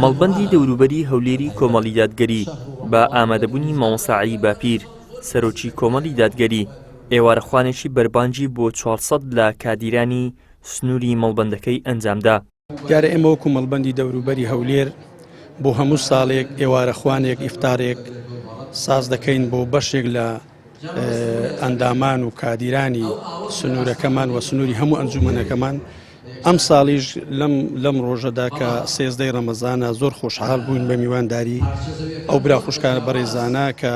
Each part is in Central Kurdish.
مەڵبەندی دەوروبەری هەولێری کۆمەڵی دادگەری بە ئامادەبوونی مامۆستا باپیر سەرۆکی کۆمەڵی دادگەری ئێوارەخوانێکی بەربانجی بۆ 400 لە کادیرانی سنووری مەڵبەندەکەی ئەنجامدا. دیارە ئێمە وەکو مەڵبەندی دەوروبەری هەولێر بۆ هەموو ساڵێک ئێوارەخوانێک ئیفتارێک ساز دەکەین بۆ بەشێک لە ئەندامان و کادیرانی سنوورەکەمان و سنووری هەموو ئەنجومەنەکەمان. ئەم ساڵیش لەم ڕۆژەدا کە 13 ڕەمەزانە زۆر خۆشحاڵ بووین بە میوانداری ئەو برا خوشکانە بەڕێزانە کە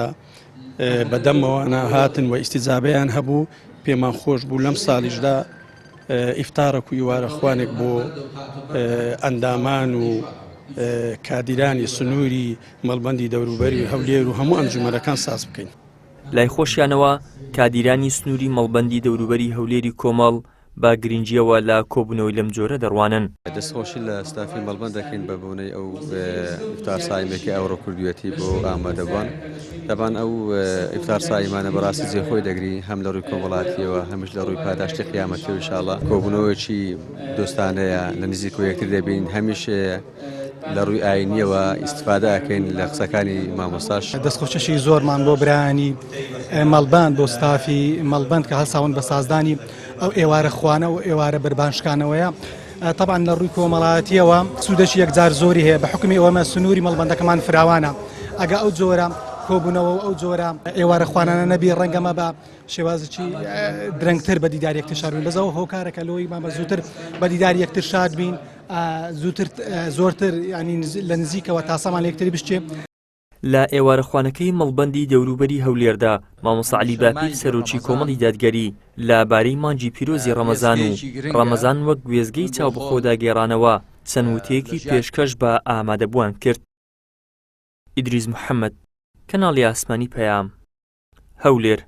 بەدەمەوەنا هاتن و ئیستیجابەیان هەبوو. پێمان خۆش بوو لەم ساڵیشدا ئیفتارێک و ئێوارەخوانێک بۆ ئەندامان و کادیرانی سنووری مەڵبەندی دەوروبەری هەولێر و هەموو ئەنجومەنەکان ساز بکەین. لای خۆشیانەوە کادیرانی سنووری مەڵبەندی دەوروبەری هەولێری کۆمەڵ با گرنگیەوە لە کۆبوونەوەی لەم جۆرە دەڕوانن. دەستخۆشی لە ستافی مەڵبەند دەکەین بە بوونەی ئەو ئیفتار سایمێکی ئەوڕۆ کردوێتی بۆ ئامادەبوون. دەبان ئەو ئیفتار سایمانە بەڕاستی جێخۆی دەگری هەم لە ڕووی کۆمەڵاتیەوە هەمیش لە ڕووی پاداشتی قیامەتی و ئینشاڵڵا کۆبوونەوەیەکی دۆستانەیە لە نزیک و یەکتر دەبین هەمیش لە ڕووی ئاینیەوە ئیستیفادە ئەکەین لە قسەکانی مامۆستاش. دەستخۆشەشی زۆرمان بۆ برایانی مەڵبەند بۆ ستافی مەڵبەند کە هەڵساون بە سازدانی ئەو ئێوارەخوانە و ئێوارە بربانشکانەوەیە. طبعا لە ڕووی کۆمەڵایەتیەوە سوودەشی یەکجار زۆری هەیە بە حکمی ئەوەمە سنووری مەڵبەندەکەمان فراوانە. ئەگە ئەو جۆرە کۆبوونەوە ئەو جۆرە ئێوارەخوانانە نەبی ڕەنگەمە بە شێوازی درەنگتر بە دیدار یەکتر شاد بین. بەزەوە هۆکارەکە لەوەی مامە زووتر بە دیدار یەکتر شاد بین زووتر زۆرتر ینی لە نزیکەوە تاسەمان لە یەکتری بشتێ. لە ئێوارەخوانەکەی مەڵبەندی دەوروبەری هەولێردا مامۆستا عەلی باپیر سەرۆکی کۆمەڵی دادگەری لەبارەی مانگی پیرۆزی ڕەمەزان و ڕەمەزان وەک گوێزگەی چاوبخۆدا گێڕانەوە چەند وتەیەکی پێشکەش بە ئامادەبووان کرد. ئیدریس محەممەد، کەناڵی ئاسمانی پەیام، هەولێر.